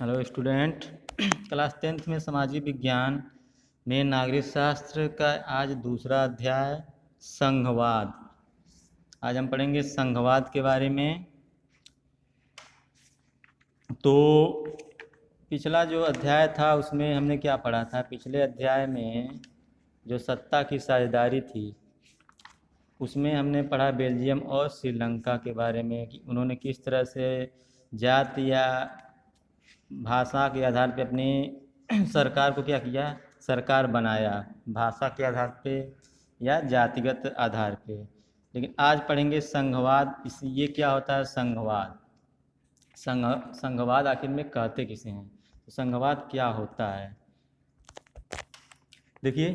Hello student. Class 10th में सामाजिक विज्ञान में नागरिक शास्त्र का आज दूसरा अध्याय संघवाद। आज हम पढ़ेंगे संघवाद के बारे में। तो पिछला जो अध्याय था उसमें हमने क्या पढ़ा था? पिछले अध्याय में जो सत्ता की साझेदारी थी उसमें हमने पढ़ा बेल्जियम और श्रीलंका के बारे में कि उन्होंने किस तरह से जाति या भाषा के आधार पे अपनी सरकार को क्या किया, सरकार बनाया, भाषा के आधार पे या जातिगत आधार पे। लेकिन आज पढ़ेंगे संघवाद। ये क्या होता है संघवाद? संघवाद आखिर में कहते किसे हैं? तो संघवाद क्या होता है देखिए।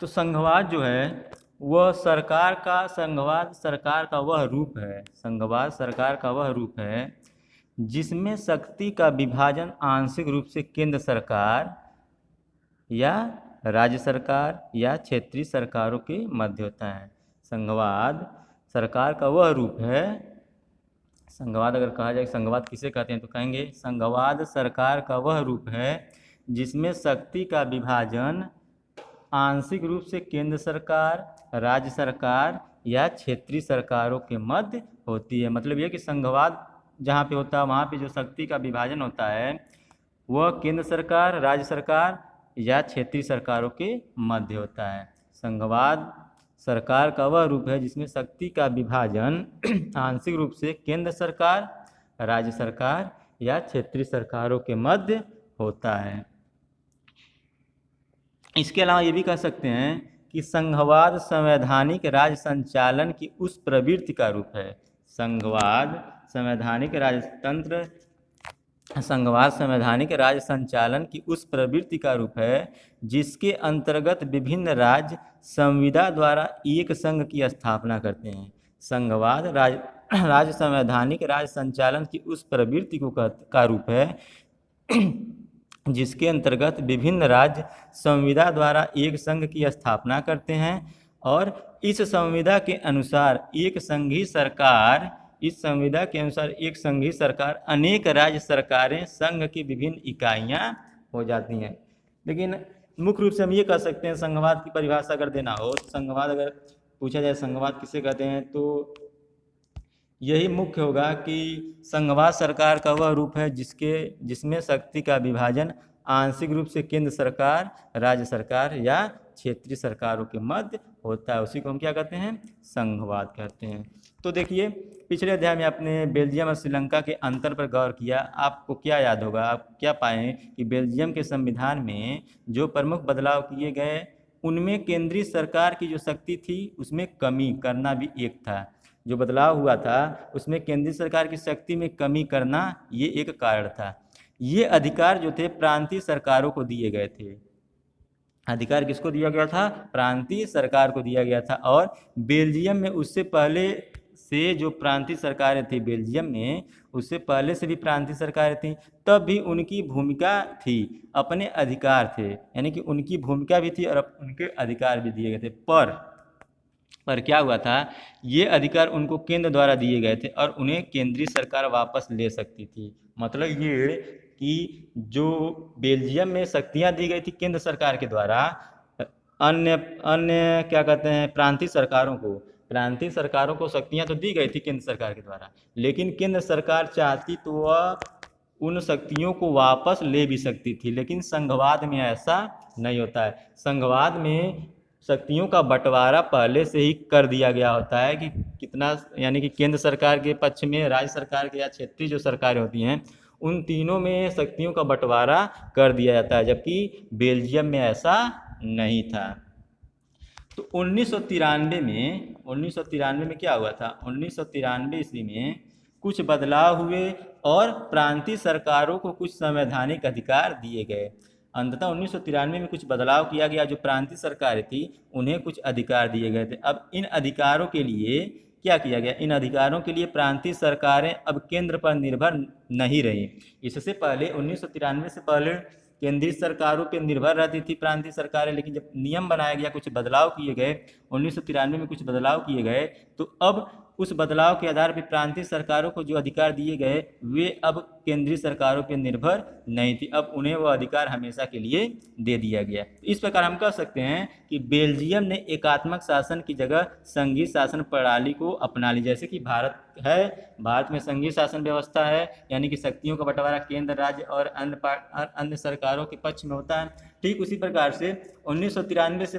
तो संघवाद जो है वह संघवाद सरकार का वह रूप है, संघवाद सरकार का वह रूप है जिसमें शक्ति का विभाजन आंशिक रूप से केंद्र सरकार या राज्य सरकार या क्षेत्रीय सरकारों के मध्य होता है। संघवाद सरकार का वह रूप है। संघवाद अगर कहा जाए संघवाद किसे कहते हैं तो कहेंगे संघवाद सरकार का वह रूप है जिसमें शक्ति का विभाजन आंशिक रूप से केंद्र सरकार, राज्य सरकार या क्षेत्रीय सरकारों के मध्य होती है। मतलब यह कि संघवाद जहाँ पे होता है वहाँ पे जो शक्ति का विभाजन होता है वह केंद्र सरकार, राज्य सरकार या क्षेत्रीय सरकारों के मध्य होता है। संघवाद सरकार का वह रूप है जिसमें शक्ति का विभाजन आंशिक रूप से केंद्र सरकार, राज्य सरकार या क्षेत्रीय सरकारों के मध्य होता है। इसके अलावा ये भी कह सकते हैं कि संघवाद संवैधानिक राज्य संचालन की उस प्रवृत्ति का रूप है। संघवाद संवैधानिक राज्य संचालन की उस प्रवृत्ति का रूप है जिसके अंतर्गत विभिन्न राज्य संविदा द्वारा एक संघ की स्थापना करते हैं। संघवाद राज्य संवैधानिक राज्य संचालन की उस प्रवृत्ति का रूप है जिसके अंतर्गत विभिन्न राज्य संविदा द्वारा एक संघ की स्थापना करते हैं और इस संविदा के अनुसार एक संघीय सरकार अनेक राज्य सरकारें संघ की विभिन्न इकाइयां हो जाती हैं। लेकिन मुख्य रूप से हम ये कह सकते हैं संघवाद की परिभाषा अगर देना हो तो संघवाद अगर पूछा जाए संघवाद किसे कहते हैं तो यही मुख्य होगा कि संघवाद सरकार का वह रूप है जिसमें शक्ति का विभाजन आंशिक रूप से केंद्र सरकार, राज्य सरकार या क्षेत्रीय सरकारों के मध्य होता है। उसी को हम क्या कहते हैं? संघवाद कहते हैं। तो देखिए पिछले अध्याय में आपने बेल्जियम और श्रीलंका के अंतर पर गौर किया। आपको क्या याद होगा? आप क्या पाएं कि बेल्जियम के संविधान में जो प्रमुख बदलाव किए गए उनमें केंद्रीय सरकार की जो शक्ति थी उसमें कमी करना भी एक था। जो बदलाव हुआ था उसमें केंद्रीय सरकार की शक्ति में कमी करना ये एक कारण था। ये अधिकार जो थे प्रांतीय सरकारों को दिए गए थे। अधिकार किसको दिया गया था? प्रांतीय सरकार को दिया गया था। और बेल्जियम में उससे पहले से जो प्रांतीय सरकारें थी, बेल्जियम में उससे पहले से भी प्रांतीय सरकारें थी, तब भी उनकी भूमिका थी, अपने अधिकार थे, यानी कि उनकी भूमिका भी थी और उनके अधिकार भी दिए गए थे। पर क्या हुआ था, ये अधिकार उनको केंद्र द्वारा दिए गए थे और उन्हें केंद्रीय सरकार वापस ले सकती थी। मतलब ये कि जो बेल्जियम में शक्तियां दी गई थी केंद्र सरकार के द्वारा, अन्य अन्य क्या कहते हैं प्रांतीय सरकारों को शक्तियां तो दी गई थी केंद्र सरकार के द्वारा, लेकिन केंद्र सरकार चाहती तो वह उन शक्तियों को वापस ले भी सकती थी। लेकिन संघवाद में ऐसा नहीं होता है। संघवाद में शक्तियों का बंटवारा पहले से ही कर दिया गया होता है कि कितना, यानी कि केंद्र सरकार के पक्ष में, राज्य सरकार के या क्षेत्रीय जो सरकारें होती हैं उन तीनों में शक्तियों का बंटवारा कर दिया जाता है, जबकि बेल्जियम में ऐसा नहीं था। तो 1993 में क्या हुआ था? 1993 ईस्वी में कुछ बदलाव हुए और प्रांतीय सरकारों को कुछ संवैधानिक अधिकार दिए गए। अंततः 1993 में कुछ बदलाव किया गया। जो प्रांतीय सरकारें थी उन्हें कुछ अधिकार दिए गए थे। अब इन अधिकारों के लिए क्या किया गया? इन अधिकारों के लिए प्रांतीय सरकारें अब केंद्र पर निर्भर नहीं रही। इससे पहले 1993 से पहले केंद्रीय सरकारों पर निर्भर रहती थी प्रांतीय सरकारें, लेकिन जब नियम बनाया गया, कुछ बदलाव किए गए, 1993 में कुछ बदलाव किए गए, तो अब उस बदलाव के आधार पर प्रांतीय सरकारों को जो अधिकार दिए गए वे अब केंद्रीय सरकारों पर निर्भर नहीं थी, अब उन्हें वह अधिकार हमेशा के लिए दे दिया गया। तो इस प्रकार हम कह सकते हैं कि बेल्जियम ने एकात्मक शासन की जगह संघीय शासन प्रणाली को अपना ली। जैसे कि भारत है, भारत में संघीय शासन व्यवस्था है, यानी कि शक्तियों का बंटवारा केंद्र, राज्य और अन्य सरकारों के पक्ष में होता है। ठीक उसी प्रकार से 1993 से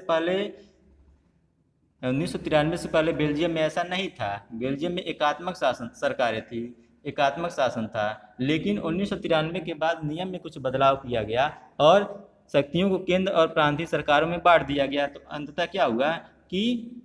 पहले बेल्जियम में ऐसा नहीं था। बेल्जियम में एकात्मक शासन सरकारें थी, एकात्मक शासन था, लेकिन 1993 के बाद नियम में कुछ बदलाव किया गया और शक्तियों को केंद्र और प्रांतीय सरकारों में बांट दिया गया। तो अंततः क्या हुआ कि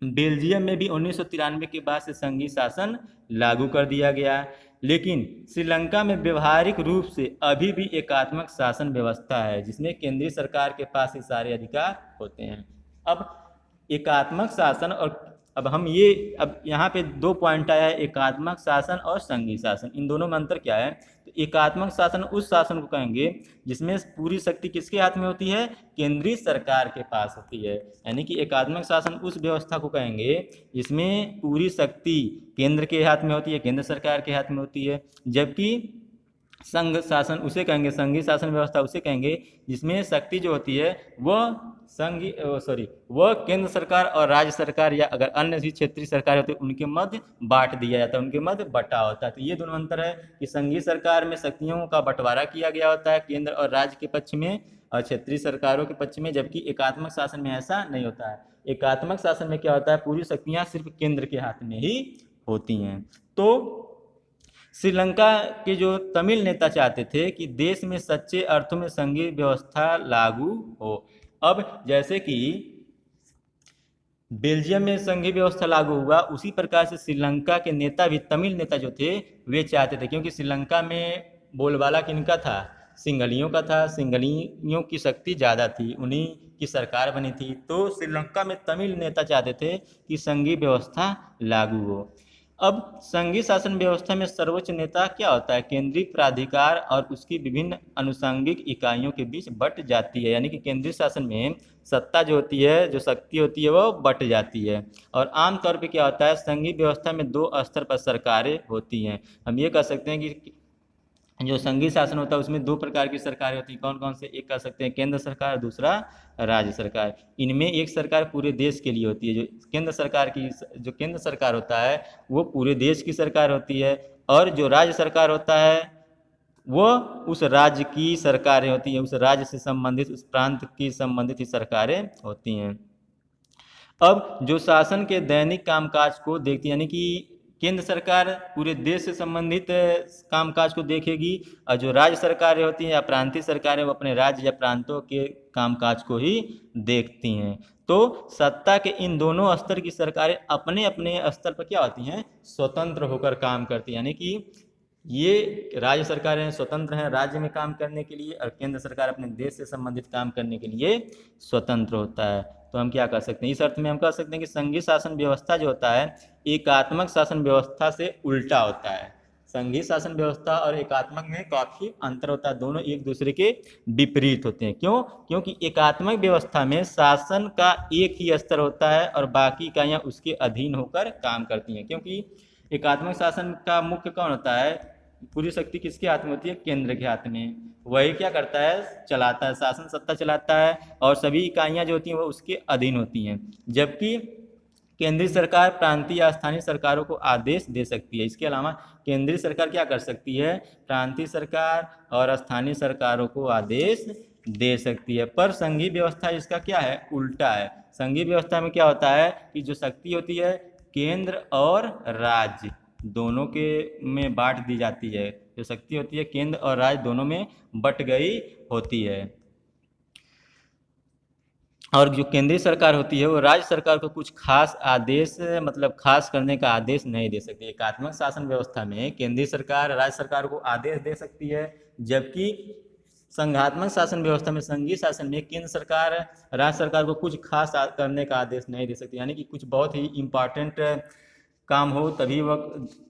बेल्जियम में भी 1993 के बाद से संघीय शासन लागू कर दिया गया, लेकिन श्रीलंका में व्यवहारिक रूप से अभी भी एकात्मक शासन व्यवस्था है, जिसमें केंद्रीय सरकार के पास ही सारे अधिकार होते हैं। अब एकात्मक शासन और अब यहाँ पे 2 पॉइंट आया है, एकात्मक शासन और संघीय शासन। इन दोनों में अंतर क्या है? तो एकात्मक शासन उस शासन को कहेंगे जिसमें पूरी शक्ति किसके हाथ में होती है? केंद्रीय सरकार के पास होती है। यानी कि एकात्मक शासन उस व्यवस्था को कहेंगे जिसमें पूरी शक्ति केंद्र के हाथ में होती है, केंद्र सरकार के हाथ में होती है। जबकि संघ शासन उसे कहेंगे, संघीय शासन व्यवस्था उसे कहेंगे जिसमें शक्ति जो होती है वह केंद्र सरकार और राज्य सरकार या अगर अन्य भी क्षेत्रीय सरकार होती है उनके मध्य बांट दिया जाता है, उनके मध्य बटा होता है। तो ये दोनों अंतर है कि संघीय सरकार में शक्तियों का बंटवारा किया गया होता है केंद्र और राज्य के पक्ष में और क्षेत्रीय सरकारों के पक्ष में, जबकि एकात्मक शासन में ऐसा नहीं होता है। एकात्मक शासन में क्या होता है? पूरी शक्तियाँ सिर्फ केंद्र के हाथ में ही होती हैं। तो श्रीलंका के जो तमिल नेता चाहते थे कि देश में सच्चे अर्थों में संघीय व्यवस्था लागू हो। अब जैसे कि बेल्जियम में संघीय व्यवस्था लागू हुआ, उसी प्रकार से श्रीलंका के नेता भी, तमिल नेता जो थे वे चाहते थे, क्योंकि श्रीलंका में बोलबाला किनका था? सिंघलियों का था। सिंघलियों की शक्ति ज़्यादा थी, उन्हीं की सरकार बनी थी। तो श्रीलंका में तमिल नेता चाहते थे कि संघीय व्यवस्था लागू हो। अब संघीय शासन व्यवस्था में सर्वोच्च नेता क्या होता है? केंद्रीय प्राधिकार और उसकी विभिन्न अनुषंगिक इकाइयों के बीच बट जाती है। यानी कि केंद्रीय शासन में सत्ता जो होती है, जो शक्ति होती है, वो बट जाती है। और आमतौर पे क्या होता है? संघीय व्यवस्था में 2 स्तर पर सरकारें होती हैं। हम ये कह सकते हैं कि जो संघीय शासन होता है उसमें 2 प्रकार की सरकारें होती हैं। कौन कौन से? एक कह सकते हैं केंद्र सरकार, दूसरा राज्य सरकार। इनमें एक सरकार पूरे देश के लिए होती है। जो केंद्र सरकार होता है वो पूरे देश की सरकार होती है, और जो राज्य सरकार होता है वो उस राज्य की सरकारें होती हैं, उस राज्य से संबंधित, उस प्रांत की संबंधित ही सरकारें होती हैं। अब जो शासन के दैनिक कामकाज को देखती है, यानी कि केंद्र सरकार पूरे देश से संबंधित कामकाज को देखेगी, और जो राज्य सरकारें होती हैं या प्रांतीय सरकारें वो अपने राज्य या प्रांतों के कामकाज को ही देखती हैं। तो सत्ता के इन दोनों स्तर की सरकारें अपने अपने स्तर पर क्या होती हैं? स्वतंत्र होकर काम करती हैं। यानी कि ये राज्य सरकारें स्वतंत्र हैं राज्य में काम करने के लिए, और केंद्र सरकार अपने देश से संबंधित काम करने के लिए स्वतंत्र होता है। तो हम क्या कह सकते हैं? इस अर्थ में हम कह सकते हैं कि संघीय शासन व्यवस्था जो होता है एकात्मक शासन व्यवस्था से उल्टा होता है। संघीय शासन व्यवस्था और एकात्मक में काफ़ी अंतर होता है, दोनों एक दूसरे के विपरीत होते हैं। क्यों? क्योंकि एकात्मक व्यवस्था में शासन का एक ही स्तर होता है और बाकी इकाइयाँ उसके अधीन होकर काम करती हैं। क्योंकि एकात्मक शासन का मुख्य कौन होता है? पूरी शक्ति किसके हाथ में होती है? केंद्र के हाथ में। वही क्या करता है? चलाता है, शासन सत्ता चलाता है, और सभी इकाइयाँ जो होती हैं वो उसके अधीन होती हैं। जबकि केंद्रीय सरकार प्रांतीय या स्थानीय सरकारों को आदेश दे सकती है। इसके अलावा केंद्रीय सरकार क्या कर सकती है? प्रांतीय सरकार और स्थानीय सरकारों को आदेश दे सकती है। पर संघीय व्यवस्था इसका क्या है? उल्टा है। संघीय व्यवस्था में क्या होता है कि जो शक्ति होती है केंद्र और राज्य दोनों के में बांट दी जाती है। जो शक्ति होती है केंद्र और राज्य दोनों में बट गई होती है, और जो केंद्रीय सरकार होती है वो राज्य सरकार को कुछ खास आदेश, मतलब खास करने का आदेश नहीं दे सकती। एकात्मक शासन व्यवस्था में केंद्रीय सरकार राज्य सरकार को आदेश दे सकती है, जबकि संघात्मक शासन व्यवस्था में, संघीय शासन में केंद्र सरकार राज्य सरकार को कुछ खास करने का आदेश नहीं दे सकती। यानी कि कुछ बहुत ही इम्पॉर्टेंट काम हो तभी वह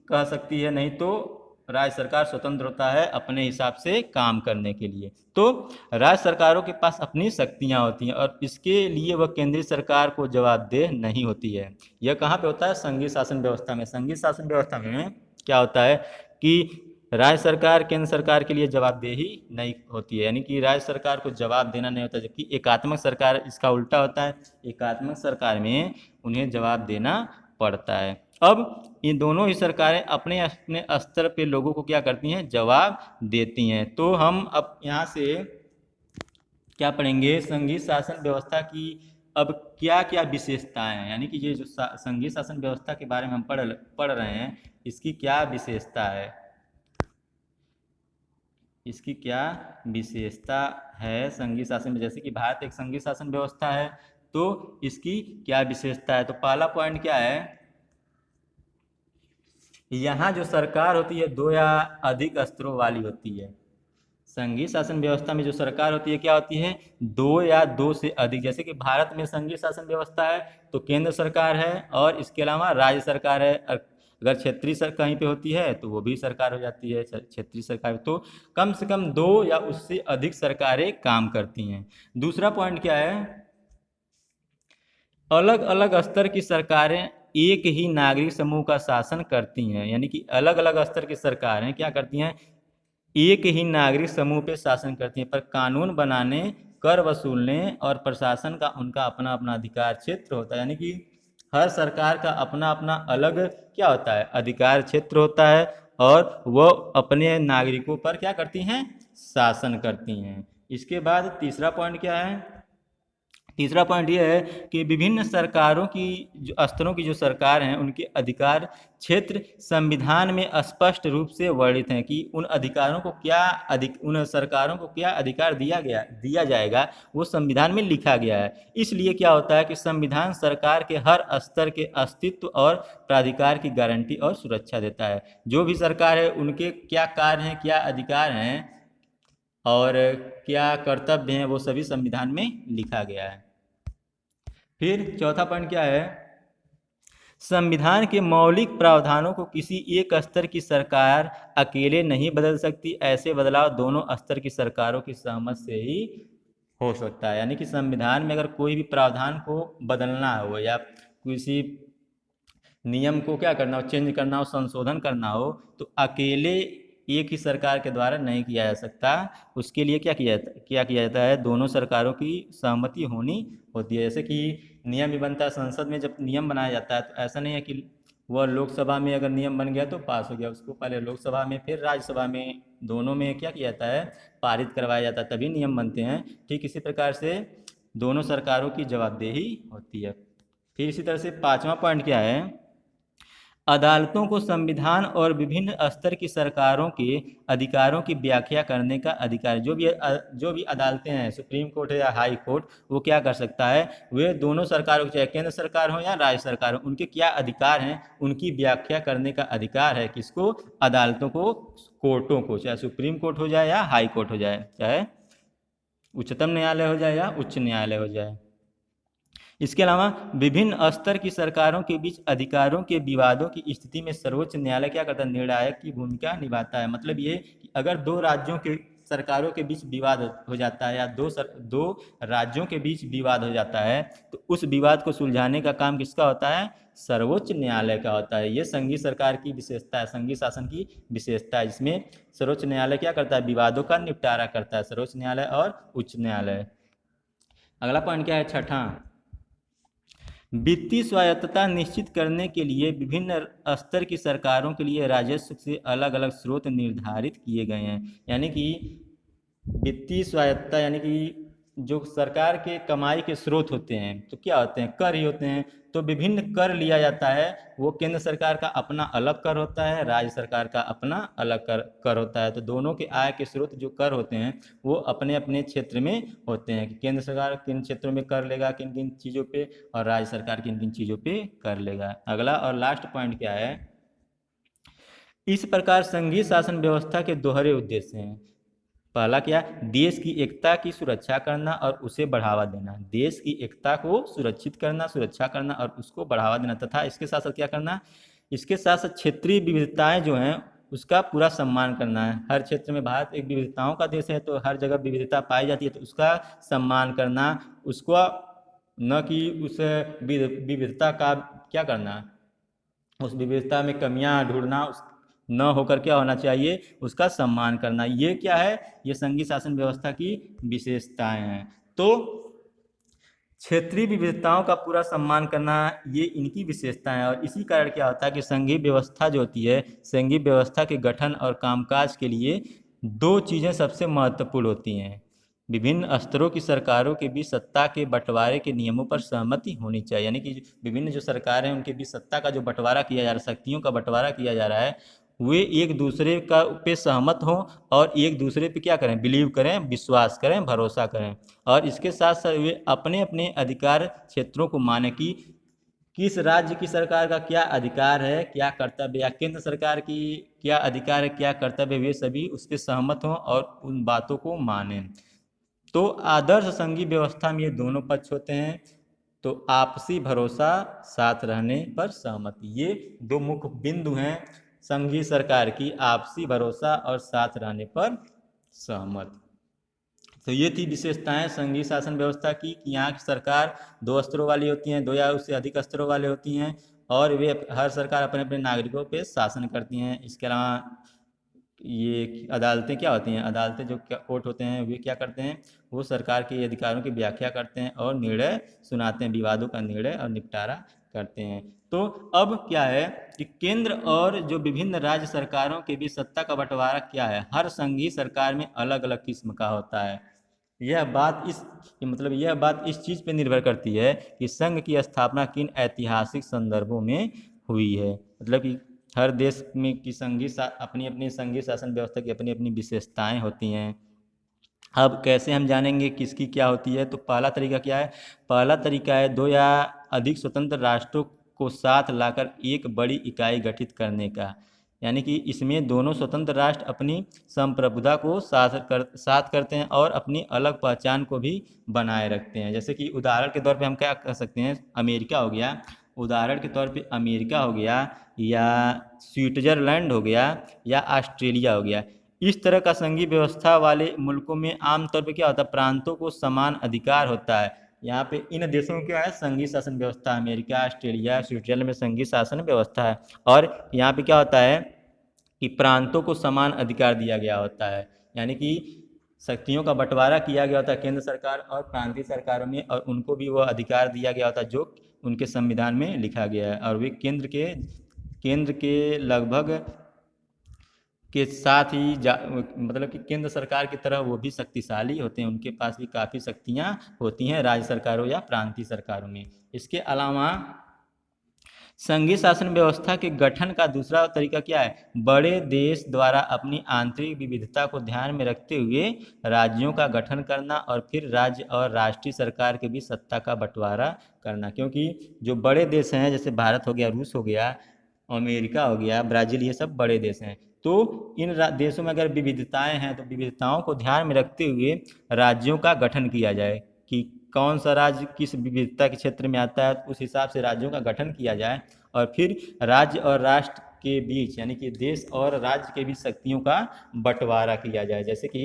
कह सकती है, नहीं तो राज्य सरकार स्वतंत्र होता है अपने हिसाब से काम करने के लिए। तो राज्य सरकारों के पास अपनी शक्तियां होती हैं और इसके लिए वह केंद्रीय सरकार को जवाबदेह नहीं होती है। यह कहाँ पे होता है? संघीय शासन व्यवस्था में। संघीय शासन व्यवस्था में क्या होता है कि राज्य सरकार केंद्र सरकार के लिए जवाबदेही नहीं होती है, यानी कि राज्य सरकार को जवाब देना नहीं होता, जबकि एकात्मक सरकार इसका उल्टा होता है। एकात्मक सरकार में उन्हें जवाब देना पड़ता है। अब ये दोनों ही सरकारें अपने अपने स्तर पे लोगों को क्या करती हैं? जवाब देती हैं। तो हम अब यहाँ से क्या पढ़ेंगे? संघीय शासन व्यवस्था की अब क्या क्या विशेषताएं हैं, यानी कि ये जो संघीय शासन व्यवस्था के बारे में हम पढ़ रहे हैं, इसकी क्या विशेषता है, इसकी क्या विशेषता है संघीय शासन में। जैसे कि भारत एक संघीय शासन व्यवस्था है, तो इसकी क्या विशेषता है? तो पहला पॉइंट क्या है, यहाँ जो सरकार होती है 2 या अधिक स्तरों वाली होती है। संघीय शासन व्यवस्था में जो सरकार होती है क्या होती है? 2 या 2 से अधिक। जैसे कि भारत में संघीय शासन व्यवस्था है तो केंद्र सरकार है और इसके अलावा राज्य सरकार है। अगर क्षेत्रीय सरकार कहीं पे होती है तो वो भी सरकार हो जाती है, क्षेत्रीय सरकार। तो कम से कम 2 या उससे अधिक सरकारें काम करती हैं। दूसरा पॉइंट क्या है, अलग अलग स्तर की सरकारें एक ही नागरिक समूह का शासन करती हैं, यानी कि अलग अलग स्तर की सरकारें क्या करती हैं? एक ही नागरिक समूह पे शासन करती हैं, पर कानून बनाने, कर वसूलने और प्रशासन का उनका अपना अपना अधिकार क्षेत्र होता है। यानी कि हर सरकार का अपना अपना अलग क्या होता है? अधिकार क्षेत्र होता है और वह अपने नागरिकों पर क्या करती हैं? शासन करती हैं। इसके बाद तीसरा पॉइंट क्या है? तीसरा पॉइंट ये है कि विभिन्न सरकारों की जो स्तरों की जो सरकार हैं उनके अधिकार क्षेत्र संविधान में स्पष्ट रूप से वर्णित हैं कि उन अधिकारों को क्या उन सरकारों को क्या अधिकार दिया जाएगा, वो संविधान में लिखा गया है। इसलिए क्या होता है कि संविधान सरकार के हर स्तर के अस्तित्व और प्राधिकार की गारंटी और सुरक्षा देता है। जो भी सरकार है उनके क्या कार्य हैं, क्या अधिकार हैं और क्या कर्तव्य हैं, वो सभी संविधान में लिखा गया है। फिर चौथा पॉइंट क्या है, संविधान के मौलिक प्रावधानों को किसी एक स्तर की सरकार अकेले नहीं बदल सकती। ऐसे बदलाव दोनों स्तर की सरकारों की सहमत से ही हो सकता है। यानी कि संविधान में अगर कोई भी प्रावधान को बदलना हो या किसी नियम को क्या करना हो, चेंज करना हो, संशोधन करना हो, तो अकेले एक ही सरकार के द्वारा नहीं किया जा सकता। उसके लिए क्या किया जाता है? दोनों सरकारों की सहमति होनी होती है। जैसे कि नियम भी बनता है संसद में, जब नियम बनाया जाता है तो ऐसा नहीं है कि वह लोकसभा में अगर नियम बन गया तो पास हो गया, उसको पहले लोकसभा में फिर राज्यसभा में, दोनों में क्या किया जाता है? पारित करवाया जाता है, तभी नियम बनते हैं। ठीक इसी प्रकार से दोनों सरकारों की जवाबदेही होती है। फिर इसी तरह से पाँचवा पॉइंट क्या है, अदालतों को संविधान और विभिन्न स्तर की सरकारों के अधिकारों की व्याख्या करने का अधिकार। जो भी अदालतें हैं, सुप्रीम कोर्ट है या हाई कोर्ट, वो क्या कर सकता है? वे दोनों सरकारों, चाहे केंद्र सरकार हो या राज्य सरकार हो, उनके क्या अधिकार हैं उनकी व्याख्या करने का अधिकार है। किसको? अदालतों को, कोर्टों को, चाहे सुप्रीम कोर्ट हो जाए या हाई कोर्ट हो जाए, चाहे उच्चतम न्यायालय हो जाए या उच्च न्यायालय हो जाए। इसके अलावा विभिन्न स्तर की सरकारों के बीच अधिकारों के विवादों की स्थिति में सर्वोच्च न्यायालय क्या करता है? निर्णायक की भूमिका निभाता है। मतलब ये कि अगर 2 राज्यों के सरकारों के बीच विवाद हो जाता है या दो राज्यों के बीच विवाद हो जाता है, तो उस विवाद को सुलझाने का काम किसका होता है? सर्वोच्च न्यायालय का होता है। ये संघीय सरकार की विशेषता है, संघीय शासन की विशेषता है, जिसमें सर्वोच्च न्यायालय क्या करता है? विवादों का निपटारा करता है, सर्वोच्च न्यायालय और उच्च न्यायालय। अगला पॉइंट क्या है, छठा, वित्तीय स्वायत्तता निश्चित करने के लिए विभिन्न स्तर की सरकारों के लिए राजस्व से अलग अलग स्रोत निर्धारित किए गए हैं। यानी कि वित्तीय स्वायत्तता यानी कि जो सरकार के कमाई के स्रोत होते हैं तो क्या होते हैं? कर ही होते हैं। तो विभिन्न कर लिया जाता है, वो केंद्र सरकार का अपना अलग कर होता है, राज्य सरकार का अपना अलग कर होता है। तो दोनों के आय के स्रोत जो कर होते हैं वो अपने अपने क्षेत्र में होते हैं कि केंद्र सरकार किन क्षेत्रों में कर लेगा, किन किन चीज़ों पे, और राज्य सरकार किन किन चीज़ों पे कर लेगा। अगला और लास्ट पॉइंट क्या है, इस प्रकार संघीय शासन व्यवस्था के दोहरे उद्देश्य हैं। पहला क्या? देश की एकता की सुरक्षा करना और उसे बढ़ावा देना। देश की एकता को सुरक्षित करना, सुरक्षा करना और उसको बढ़ावा देना, तथा इसके साथ साथ क्या करना? इसके साथ साथ क्षेत्रीय विविधताएं जो हैं उसका पूरा सम्मान करना है। हर क्षेत्र में भारत एक विविधताओं का देश है, तो हर जगह विविधता पाई जाती है, तो उसका सम्मान करना, उसको न कि उस विविधता का क्या करना, उस विविधता में कमियां ढूंढना न होकर क्या होना चाहिए, उसका सम्मान करना। ये क्या है, ये संघीय शासन व्यवस्था की विशेषताएं हैं। तो क्षेत्रीय विविधताओं का पूरा सम्मान करना, ये इनकी विशेषताएं हैं। और इसी कारण क्या होता है कि संघीय व्यवस्था जो होती है, संघीय व्यवस्था के गठन और कामकाज के लिए दो चीज़ें सबसे महत्वपूर्ण होती हैं। विभिन्न स्तरों की सरकारों के बीच सत्ता के बंटवारे के नियमों पर सहमति होनी चाहिए, यानी कि विभिन्न जो सरकारें हैं उनके बीच सत्ता का जो बंटवारा किया जा रहा है, शक्तियों का बंटवारा किया जा रहा है, वे एक दूसरे का पे सहमत हों और एक दूसरे पे क्या करें, बिलीव करें, विश्वास करें, भरोसा करें। और इसके साथ साथ वे अपने अपने अधिकार क्षेत्रों को माने कि किस राज्य की सरकार का क्या अधिकार है, क्या कर्तव्य, या केंद्र सरकार की क्या अधिकार है, क्या कर्तव्य, वे सभी उस पर सहमत हों और उन बातों को मानें। तो आदर्श संघीय व्यवस्था में ये दोनों पक्ष होते हैं। तो आपसी भरोसा, साथ रहने पर सहमति, ये दो मुख्य बिंदु हैं संघीय सरकार की, आपसी भरोसा और साथ रहने पर सहमत। तो ये थी विशेषताएं संघीय शासन व्यवस्था की कि यहाँ की सरकार दो स्तरों वाली होती हैं, दो या उससे अधिक स्तरों वाले होती हैं, और वे हर सरकार अपने अपने नागरिकों पे शासन करती हैं। इसके अलावा ये अदालतें क्या होती हैं, अदालतें जो कोर्ट होते हैं वे क्या करते हैं, वो सरकार के अधिकारों की व्याख्या करते हैं और निर्णय सुनाते हैं, विवादों का निर्णय और निपटारा करते हैं। तो अब क्या है कि केंद्र और जो विभिन्न राज्य सरकारों के बीच सत्ता का बंटवारा क्या है, हर संघीय सरकार में अलग अलग किस्म का होता है। यह बात इस चीज़ पे निर्भर करती है कि संघ की स्थापना किन ऐतिहासिक संदर्भों में हुई है। मतलब कि हर देश में की अपनी अपनी संघीय शासन व्यवस्था की अपनी अपनी विशेषताएं होती हैं। अब कैसे हम जानेंगे किसकी क्या होती है, तो पहला तरीका क्या है, पहला तरीका है दो या अधिक स्वतंत्र राष्ट्रों को साथ लाकर एक बड़ी इकाई गठित करने का। यानी कि इसमें दोनों स्वतंत्र राष्ट्र अपनी संप्रभुता को साथ करते हैं और अपनी अलग पहचान को भी बनाए रखते हैं। जैसे कि उदाहरण के तौर पे हम क्या कर सकते हैं, अमेरिका हो गया, उदाहरण के तौर पे अमेरिका हो गया, या स्विट्ज़रलैंड हो गया, या ऑस्ट्रेलिया हो गया। इस तरह का संघीय व्यवस्था वाले मुल्कों में आमतौर पे क्या होता है, प्रांतों को समान अधिकार होता है। यहाँ पे इन देशों में क्या है, संघीय शासन व्यवस्था, अमेरिका, ऑस्ट्रेलिया, स्विट्जरलैंड में संघीय शासन व्यवस्था है। और यहाँ पे क्या होता है कि प्रांतों को समान अधिकार दिया गया होता है, यानी कि शक्तियों का बंटवारा किया गया होता है केंद्र सरकार और प्रांतीय सरकारों में, और उनको भी वह अधिकार दिया गया होता है जो उनके संविधान में लिखा गया है। और वे केंद्र के लगभग के साथ ही मतलब कि केंद्र सरकार की तरह वो भी शक्तिशाली होते हैं, उनके पास भी काफ़ी शक्तियाँ होती हैं राज्य सरकारों या प्रांतीय सरकारों में। इसके अलावा संघीय शासन व्यवस्था के गठन का दूसरा तरीका क्या है, बड़े देश द्वारा अपनी आंतरिक विविधता को ध्यान में रखते हुए राज्यों का गठन करना और फिर राज्य और राष्ट्रीय सरकार के बीच सत्ता का बंटवारा करना। क्योंकि जो बड़े देश हैं जैसे भारत हो गया, रूस हो गया, अमेरिका हो गया, ब्राज़ील, ये सब बड़े देश हैं। तो इन देशों में अगर विविधताएं हैं तो विविधताओं को ध्यान में रखते हुए राज्यों का गठन किया जाए कि कौन सा राज्य किस विविधता के क्षेत्र में आता है, उस हिसाब से राज्यों का गठन किया जाए और फिर राज्य और राष्ट्र के बीच यानी कि देश और राज्य के बीच शक्तियों का बंटवारा किया जाए। जैसे कि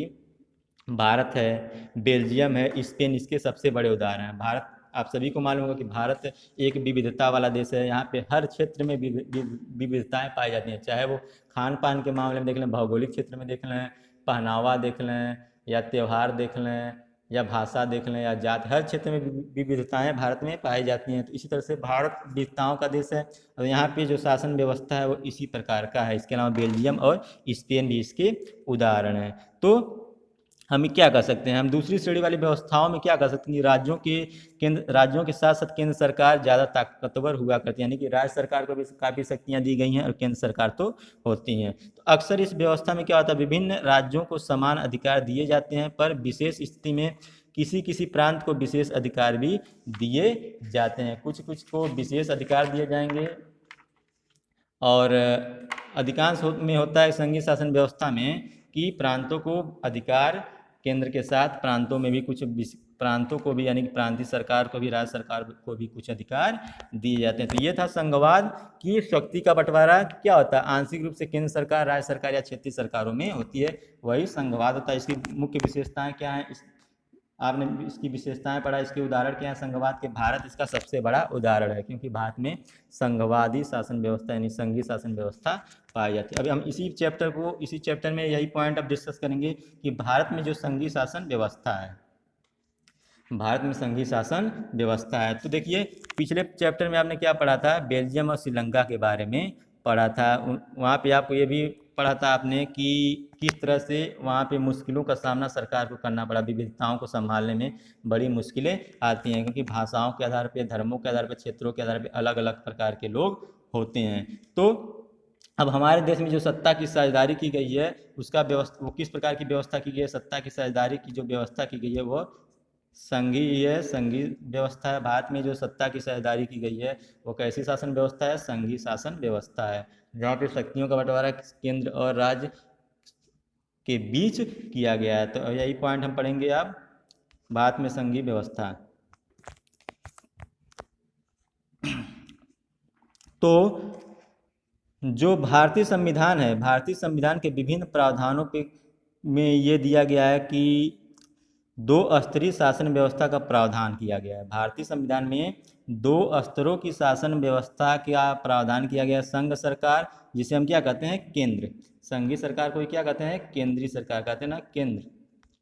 भारत है, बेल्जियम है, स्पेन इसके सबसे बड़े उदाहरण हैं। भारत, आप सभी को मालूम होगा कि भारत एक विविधता वाला देश है। यहाँ पे हर क्षेत्र में विविधताएं पाई जाती हैं, चाहे वो खान पान के मामले में देख लें, भौगोलिक क्षेत्र में देख लें, पहनावा देख लें, या त्यौहार देख लें, या भाषा देख लें, या जाति, हर क्षेत्र में विविधताएं भारत में पाई जाती हैं। तो इसी तरह से भारत विविधताओं का देश है और यहाँ पे जो शासन व्यवस्था है वो इसी प्रकार का है। इसके अलावा बेल्जियम और स्पेन भी इसके उदाहरण हैं। तो हम क्या कर सकते हैं, हम दूसरी श्रेणी वाली व्यवस्थाओं में क्या कर सकते हैं, राज्यों के साथ साथ केंद्र सरकार ज़्यादा ताकतवर हुआ करती है, यानी कि राज्य सरकार को भी काफ़ी शक्तियाँ दी गई हैं और केंद्र सरकार तो होती हैं। तो अक्सर इस व्यवस्था में क्या होता है, विभिन्न राज्यों को समान अधिकार दिए जाते हैं, पर विशेष स्थिति में किसी किसी प्रांत को विशेष अधिकार भी दिए जाते हैं। कुछ कुछ को विशेष अधिकार दिए जाएंगे और अधिकांश में होता है संघीय शासन व्यवस्था में कि प्रांतों को अधिकार केंद्र के साथ प्रांतों में भी कुछ प्रांतों को भी यानी कि प्रांतीय सरकार को भी, राज्य सरकार को भी कुछ अधिकार दिए जाते हैं। तो ये था संघवाद की शक्ति का बंटवारा क्या होता है, आंशिक रूप से केंद्र सरकार, राज्य सरकार या क्षेत्रीय सरकारों में होती है, वही संघवाद होता है। इसकी मुख्य विशेषताएं क्या हैं, आपने इसकी विशेषताएं पढ़ा, इसके उदाहरण क्या है संघवाद के। भारत इसका सबसे बड़ा उदाहरण है, क्योंकि भारत में संघवादी शासन व्यवस्था यानी संघीय शासन व्यवस्था पाई जाती है। अभी हम इसी चैप्टर में यही पॉइंट अब डिस्कस करेंगे कि भारत में जो संघीय शासन व्यवस्था है, भारत में संघीय शासन व्यवस्था है। तो देखिए पिछले चैप्टर में आपने क्या पढ़ा था, बेल्जियम और श्रीलंका के बारे में पढ़ा था। वहाँ पे आपको ये भी पढ़ा था आपने कि किस तरह से वहाँ पे मुश्किलों का सामना सरकार को करना पड़ा, विविधताओं को संभालने में बड़ी मुश्किलें आती हैं, क्योंकि भाषाओं के आधार पर, धर्मों के आधार पर, क्षेत्रों के आधार पर अलग अलग प्रकार के लोग होते हैं। तो अब हमारे देश में जो सत्ता की साझेदारी की गई है उसका व्यवस्था, वो किस प्रकार की व्यवस्था की गई है, सत्ता की साझेदारी की जो व्यवस्था की गई है वो संघीय व्यवस्था है। भारत में जो सत्ता की साझेदारी की गई है वो कैसी शासन व्यवस्था है, संघीय शासन व्यवस्था है, जहाँ पे शक्तियों का बंटवारा केंद्र और राज्य के बीच किया गया है। तो यही पॉइंट हम पढ़ेंगे अब, भारत में संघीय व्यवस्था। तो जो भारतीय संविधान है, भारतीय संविधान के विभिन्न प्रावधानों पे में ये दिया गया है कि 2 स्तरीय शासन व्यवस्था का प्रावधान किया गया है। भारतीय संविधान में 2 स्तरों की शासन व्यवस्था का प्रावधान किया गया है। संघ सरकार, जिसे हम क्या कहते हैं, केंद्र, संघीय सरकार को क्या कहते हैं, केंद्रीय सरकार कहते हैं ना, केंद्र,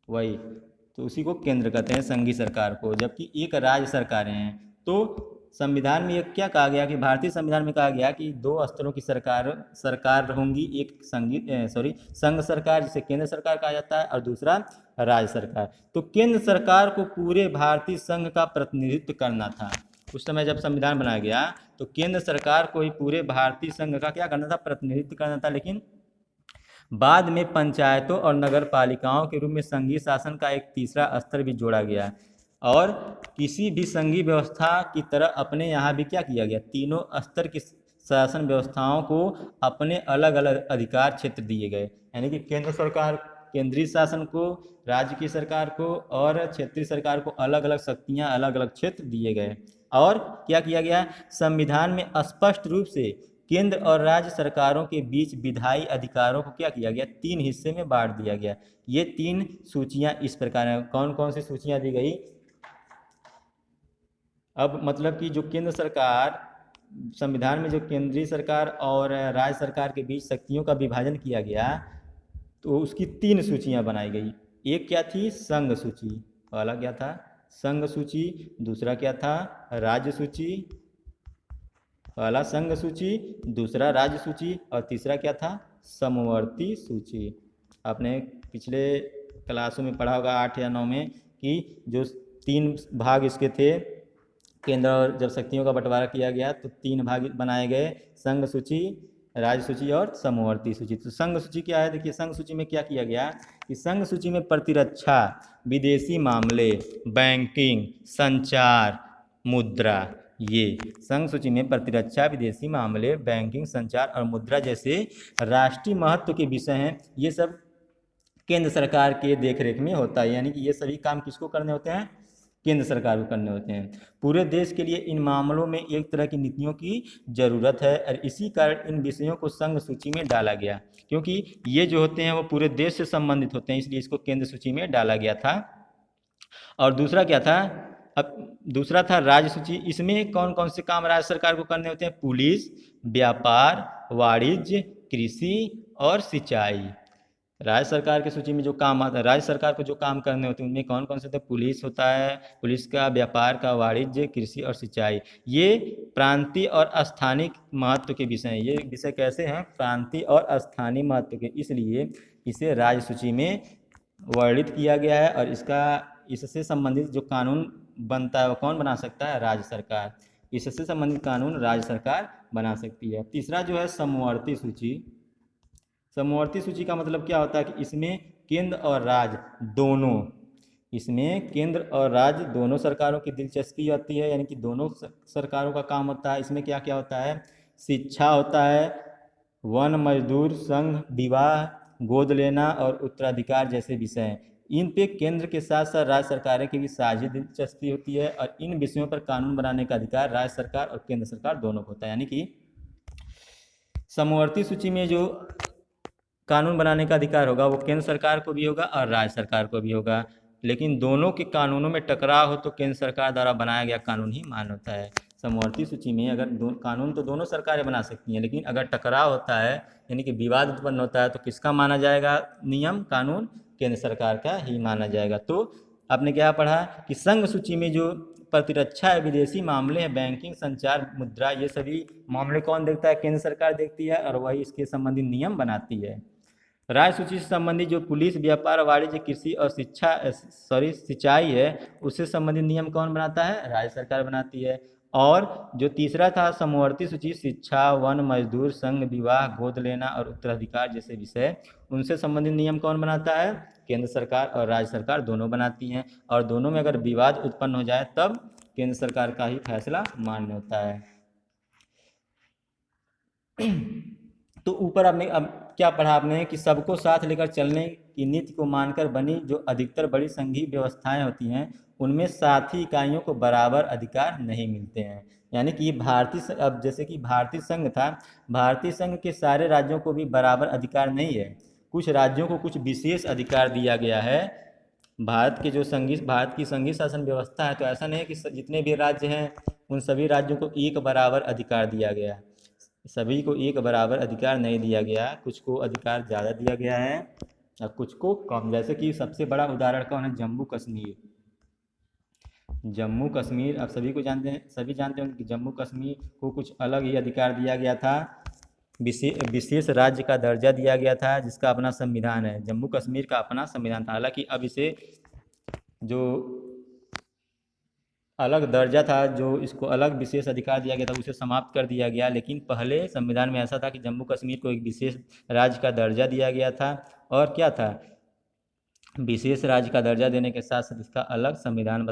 वही तो उसी को केंद्र कहते हैं संघीय सरकार को, जबकि एक राज्य सरकारें हैं। तो संविधान में ये क्या कहा गया कि भारतीय संविधान में कहा गया कि 2 स्तरों की सरकार होंगी, एक संघ सरकार जिसे केंद्र सरकार कहा जाता है और दूसरा राज्य सरकार। तो केंद्र सरकार को पूरे भारतीय संघ का प्रतिनिधित्व करना था। उस समय जब संविधान बनाया गया तो केंद्र सरकार को ही पूरे भारतीय संघ का क्या करना था, प्रतिनिधित्व करना था। लेकिन बाद में पंचायतों और नगर पालिकाओं के रूप में संघीय शासन का एक तीसरा स्तर भी जोड़ा गया और किसी भी संघीय व्यवस्था की तरह अपने यहाँ भी क्या किया गया, तीनों स्तर की शासन व्यवस्थाओं को अपने अलग अलग अधिकार क्षेत्र दिए गए। यानी कि केंद्र सरकार केंद्रीय शासन को, राज्य की सरकार को और क्षेत्रीय सरकार को अलग अलग शक्तियाँ, अलग अलग क्षेत्र दिए गए। और क्या किया गया, संविधान में स्पष्ट रूप से केंद्र और राज्य सरकारों के बीच विधायी अधिकारों को क्या किया गया, 3 हिस्से में बांट दिया गया। ये 3 सूचियाँ इस प्रकार हैं। कौन कौन सी सूचियाँ दी गई, अब मतलब कि जो केंद्र सरकार, संविधान में जो केंद्रीय सरकार और राज्य सरकार के बीच शक्तियों का विभाजन किया गया तो उसकी 3 सूचियां बनाई गई। एक क्या थी, संघ सूची, पहला क्या था, संघ सूची, दूसरा क्या था, राज्य सूची, पहला संघ सूची, दूसरा राज्य सूची और तीसरा क्या था, समवर्ती सूची। आपने पिछले क्लासों में पढ़ा होगा 8 या 9 में कि जो 3 भाग इसके थे, केंद्र और जब शक्तियों का बंटवारा किया गया तो 3 भाग बनाए गए, संघ सूची, राज्य सूची और समवर्ती सूची। तो संघ सूची क्या है, देखिए संघ सूची में क्या किया गया कि संघ सूची में प्रतिरक्षा, विदेशी मामले, बैंकिंग, संचार, मुद्रा, ये संघ सूची में प्रतिरक्षा, विदेशी मामले, बैंकिंग, संचार और मुद्रा जैसे राष्ट्रीय महत्व के विषय हैं। ये सब केंद्र सरकार के देखरेख में होता है, यानी कि ये सभी काम किसको करने होते हैं, केंद्र सरकार को करने होते हैं। पूरे देश के लिए इन मामलों में एक तरह की नीतियों की जरूरत है और इसी कारण इन विषयों को संघ सूची में डाला गया, क्योंकि ये जो होते हैं वो पूरे देश से संबंधित होते हैं, इसलिए इसको केंद्र सूची में डाला गया था। और दूसरा क्या था, अब दूसरा था राज्य सूची। इसमें कौन कौन से काम राज्य सरकार को करने होते हैं, पुलिस, व्यापार, वाणिज्य, कृषि और सिंचाई। राज्य सरकार की सूची में जो काम आता है, राज्य सरकार को जो काम करने होते हैं उनमें कौन कौन से थे, पुलिस होता है, पुलिस का, व्यापार का, वाणिज्य, कृषि और सिंचाई। ये प्रांतीय और स्थानीय महत्व के विषय हैं। ये विषय कैसे हैं, प्रांतीय और स्थानीय महत्व के, इसलिए इसे राज्य सूची में वर्णित किया गया है। और इससे संबंधित जो कानून बनता है वो कौन बना सकता है, राज्य सरकार। इससे संबंधित कानून राज्य सरकार बना सकती है। तीसरा जो है समवर्ती सूची। समवर्ती सूची का मतलब क्या होता है कि इसमें केंद्र और राज्य दोनों, इसमें केंद्र और राज्य दोनों सरकारों की दिलचस्पी होती है, यानी कि दोनों सरकारों का काम होता है। इसमें क्या क्या होता है, शिक्षा होता है, वन मजदूर संघ, विवाह, गोद लेना और उत्तराधिकार जैसे विषय हैं। इन पे केंद्र के साथ साथ राज्य सरकारें की भी साझी दिलचस्पी होती है और इन विषयों पर कानून बनाने का अधिकार राज्य सरकार और केंद्र सरकार दोनों को होता है। यानी कि समवर्ती सूची में जो कानून बनाने का अधिकार होगा वो केंद्र सरकार को भी होगा और राज्य सरकार को भी होगा, लेकिन दोनों के कानूनों में टकराव हो तो केंद्र सरकार द्वारा बनाया गया कानून ही मान्य होता है। समवर्ती सूची में अगर कानून तो दोनों सरकारें बना सकती हैं, लेकिन अगर टकराव होता है यानी कि विवाद उत्पन्न होता है तो किसका माना जाएगा नियम कानून? केंद्र सरकार का ही माना जाएगा। तो आपने क्या पढ़ा कि संघ सूची में जो प्रतिरक्षा है, विदेशी मामले हैं, बैंकिंग, संचार, मुद्रा, ये सभी मामले कौन देखता है? केंद्र सरकार देखती है और वही इसके संबंधित नियम बनाती है। राज्य सूची से संबंधित जो पुलिस, व्यापार, वाणिज्य, कृषि और सिंचाई है उससे संबंधित नियम कौन बनाता है? राज्य सरकार बनाती है। और जो तीसरा था समवर्ती सूची, शिक्षा, वन, मजदूर संघ, विवाह, गोद लेना और उत्तराधिकार जैसे विषय, उनसे संबंधित नियम कौन बनाता है? केंद्र सरकार और राज्य सरकार दोनों बनाती हैं। और दोनों में अगर विवाद उत्पन्न हो जाए तब केंद्र सरकार का ही फैसला मान्य होता है। तो ऊपर आपने अब क्या पढ़ा आपने कि सबको साथ लेकर चलने की नीति को मानकर बनी जो अधिकतर बड़ी संघीय व्यवस्थाएं होती हैं उनमें साथी इकाइयों को बराबर अधिकार नहीं मिलते हैं। यानी कि अब जैसे कि भारतीय संघ था, भारतीय संघ के सारे राज्यों को भी बराबर अधिकार नहीं है। कुछ राज्यों को कुछ विशेष अधिकार दिया गया है। भारत की संघीय शासन व्यवस्था है तो ऐसा नहीं है कि जितने भी राज्य हैं उन सभी राज्यों को एक बराबर अधिकार दिया गया। सभी को एक बराबर अधिकार नहीं दिया गया, कुछ को अधिकार ज़्यादा दिया गया है और कुछ को कम। जैसे कि सबसे बड़ा उदाहरण कौन है? जम्मू कश्मीर। जम्मू कश्मीर आप सभी जानते होंगे कि जम्मू कश्मीर को कुछ अलग ही अधिकार दिया गया था, विशेष राज्य का दर्जा दिया गया था जिसका अपना संविधान है। जम्मू कश्मीर का अपना संविधान था। हालांकि अब इसे जो अलग दर्जा था, जो इसको अलग विशेष अधिकार दिया गया था, उसे समाप्त कर दिया गया। लेकिन पहले संविधान में ऐसा था कि जम्मू कश्मीर को एक विशेष राज्य का दर्जा दिया गया था और क्या था, विशेष राज्य का दर्जा देने के साथ साथ इसका अलग संविधान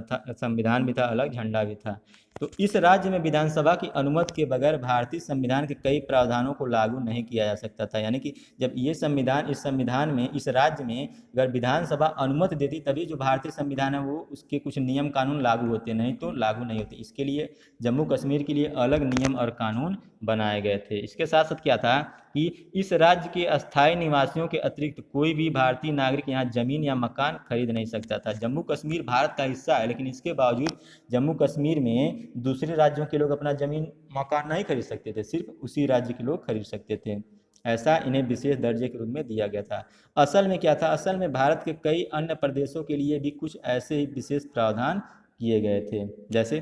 भी था, अलग झंडा भी था। तो इस राज्य में विधानसभा की अनुमति के बगैर भारतीय संविधान के कई प्रावधानों को लागू नहीं किया जा सकता था। यानी कि जब इस संविधान में इस राज्य में अगर विधानसभा अनुमति देती तभी जो भारतीय संविधान है वो उसके कुछ नियम कानून लागू होते, नहीं तो लागू नहीं होते। इसके लिए जम्मू कश्मीर के लिए अलग नियम और कानून बनाए गए थे। इसके साथ साथ क्या था कि इस राज्य के अस्थायी निवासियों के अतिरिक्त कोई भी भारतीय नागरिक यहाँ जमीन या मकान खरीद नहीं सकता था। जम्मू कश्मीर भारत का हिस्सा है लेकिन इसके बावजूद जम्मू कश्मीर में दूसरे राज्यों के लोग अपना जमीन मकान नहीं खरीद सकते थे, सिर्फ उसी राज्य के लोग खरीद सकते थे। ऐसा इन्हें विशेष दर्जे के रूप में दिया गया था। असल में क्या था, असल में भारत के कई अन्य प्रदेशों के लिए भी कुछ ऐसे ही विशेष प्रावधान किए गए थे। जैसे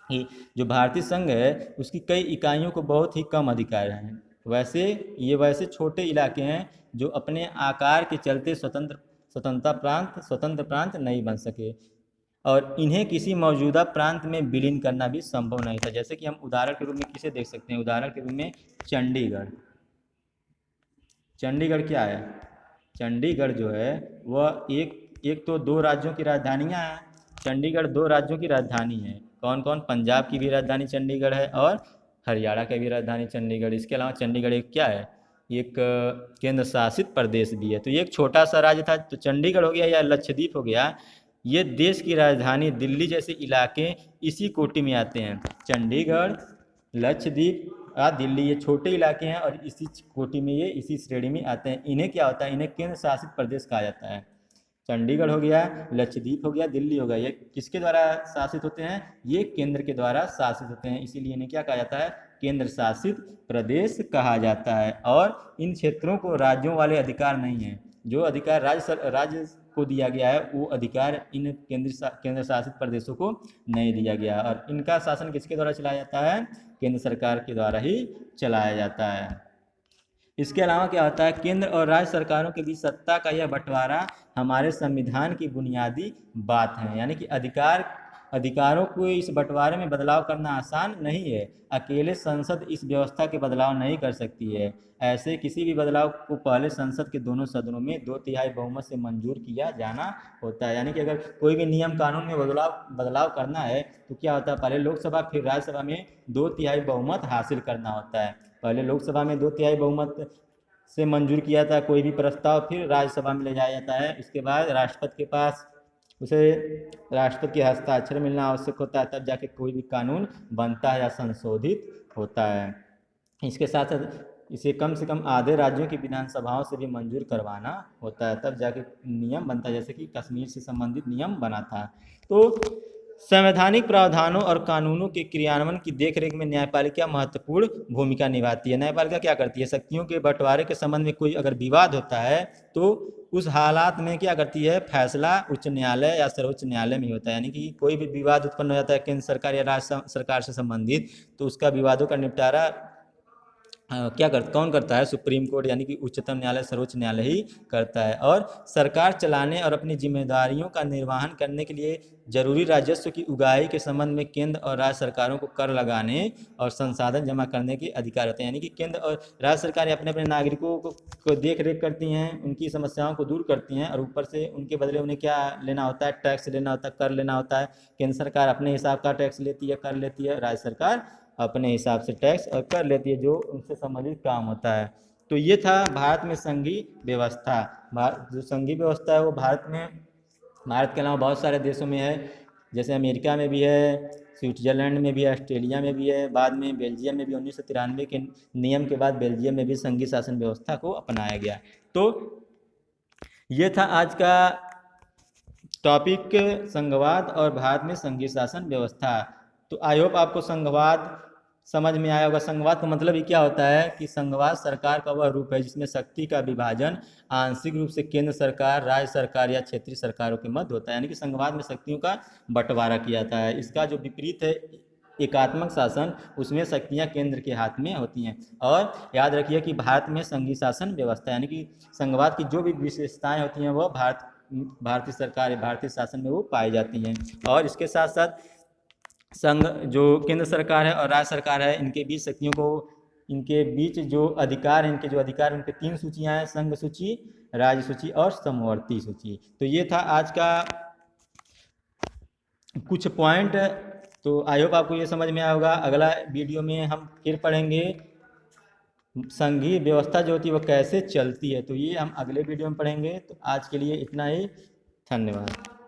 कि जो भारतीय संघ है उसकी कई इकाइयों को बहुत ही कम अधिकार हैं। वैसे छोटे इलाके हैं जो अपने आकार के चलते स्वतंत्र प्रांत नहीं बन सके और इन्हें किसी मौजूदा प्रांत में विलीन करना भी संभव नहीं था। जैसे कि हम उदाहरण के रूप में किसे देख सकते हैं? उदाहरण के रूप में चंडीगढ़। चंडीगढ़ क्या है? चंडीगढ़ जो है वह एक तो दो राज्यों की राजधानियाँ हैं। चंडीगढ़ दो राज्यों की राजधानी है। कौन कौन? पंजाब की भी राजधानी चंडीगढ़ है और हरियाणा की भी राजधानी चंडीगढ़। इसके अलावा चंडीगढ़ एक क्या है? एक केंद्र शासित प्रदेश भी है। तो ये एक छोटा सा राज्य था। तो चंडीगढ़ हो गया या लक्षद्वीप हो गया, ये देश की राजधानी दिल्ली जैसे इलाके इसी कोटि में आते हैं। चंडीगढ़, लक्षद्वीप, दिल्ली, ये छोटे इलाके हैं और इसी कोटि में, ये इसी श्रेणी में आते हैं। इन्हें क्या होता है? इन्हें केंद्र शासित प्रदेश कहा जाता है। चंडीगढ़ हो गया, लक्षद्वीप हो गया, दिल्ली हो गया, ये किसके द्वारा शासित होते हैं? ये केंद्र के द्वारा शासित होते हैं। इसीलिए इन्हें क्या कहा जाता है? केंद्र शासित प्रदेश कहा जाता है। और इन क्षेत्रों को राज्यों वाले अधिकार नहीं हैं। जो अधिकार राज्य को दिया गया है वो अधिकार इन केंद्र शासित प्रदेशों को नहीं दिया गया। और इनका शासन किसके द्वारा चलाया जाता है? केंद्र सरकार के द्वारा ही चलाया जाता है। इसके अलावा क्या होता है? केंद्र और राज्य सरकारों के बीच सत्ता का यह बंटवारा हमारे संविधान की बुनियादी बात है। यानी कि अधिकारों को इस बंटवारे में बदलाव करना आसान नहीं है। अकेले संसद इस व्यवस्था के बदलाव नहीं कर सकती है। ऐसे किसी भी बदलाव को पहले संसद के दोनों सदनों में 2/3 बहुमत से मंजूर किया जाना होता है। यानी कि अगर कोई भी नियम कानून में बदलाव करना है तो क्या होता है? पहले लोकसभा फिर राज्यसभा में 2/3 बहुमत हासिल करना होता है। पहले लोकसभा में 2/3 बहुमत से मंजूर किया था कोई भी प्रस्ताव, फिर राज्यसभा में ले जाया जाता है। इसके बाद राष्ट्रपति के पास उसे राष्ट्रपति के हस्ताक्षर मिलना आवश्यक होता है, तब जाके कोई भी कानून बनता है या संशोधित होता है। इसके साथ साथ इसे कम से कम आधे राज्यों की विधानसभाओं से भी मंजूर करवाना होता है, तब जाके नियम बनता है, जैसे कि कश्मीर से संबंधित नियम बना था। तो संवैधानिक प्रावधानों और कानूनों के क्रियान्वयन की देखरेख में न्यायपालिका महत्वपूर्ण भूमिका निभाती है। न्यायपालिका क्या करती है? शक्तियों के बंटवारे के संबंध में कोई अगर विवाद होता है तो उस हालात में क्या करती है? फैसला उच्च न्यायालय या सर्वोच्च न्यायालय में होता है। यानी कि कोई भी विवाद उत्पन्न हो जाता है केंद्र सरकार या राज्य सरकार से संबंधित, तो उसका विवादों का निपटारा कौन करता है? सुप्रीम कोर्ट यानी कि उच्चतम न्यायालय, सर्वोच्च न्यायालय ही करता है। और सरकार चलाने और अपनी जिम्मेदारियों का निर्वहन करने के लिए जरूरी राजस्व की उगाही के संबंध में केंद्र और राज्य सरकारों को कर लगाने और संसाधन जमा करने के अधिकार होते हैं। यानी कि केंद्र और राज्य सरकारें अपने अपने नागरिकों को देख रेख करती हैं, उनकी समस्याओं को दूर करती हैं, और ऊपर से उनके बदले उन्हें क्या लेना होता है? टैक्स लेना होता है, कर लेना होता है। केंद्र सरकार अपने हिसाब का टैक्स लेती है, कर लेती है, राज्य सरकार अपने हिसाब से टैक्स और कर लेती है जो उनसे संबंधित काम होता है। तो ये था भारत में संघीय व्यवस्था। जो संघीय व्यवस्था है वो भारत के अलावा बहुत सारे देशों में है, जैसे अमेरिका में भी है, स्विट्जरलैंड में भी है, ऑस्ट्रेलिया में भी है, बाद में बेल्जियम में भी 1993 के नियम के बाद बेल्जियम में भी संघीय शासन व्यवस्था को अपनाया गया। तो ये था आज का टॉपिक, संघवाद और भारत में संघीय शासन व्यवस्था। तो आई होप आपको संघवाद समझ में आया होगा। संघवाद का मतलब ही क्या होता है कि संघवाद सरकार का वह रूप है जिसमें शक्ति का विभाजन आंशिक रूप से केंद्र सरकार, राज्य सरकार या क्षेत्रीय सरकारों के मध्य होता है। यानी कि संघवाद में शक्तियों का बंटवारा किया जाता है। इसका जो विपरीत है एकात्मक शासन, उसमें शक्तियां केंद्र के हाथ में होती हैं। और याद रखिए कि भारत में संघीय शासन व्यवस्था यानी कि संघवाद की जो भी विशेषताएं होती हैं वह भारतीय सरकार, भारतीय शासन में वो पाई जाती हैं। और इसके साथ साथ संघ जो केंद्र सरकार है और राज्य सरकार है, इनके बीच शक्तियों को, इनके बीच जो अधिकार हैं, उनके 3 सूचियां हैं: संघ सूची, राज्य सूची और समवर्ती सूची। तो ये था आज का कुछ पॉइंट। तो आई होप आपको ये समझ में आया होगा। अगला वीडियो में हम फिर पढ़ेंगे संघीय व्यवस्था जो होती है वो कैसे चलती है, तो ये हम अगले वीडियो में पढ़ेंगे। तो आज के लिए इतना ही, धन्यवाद।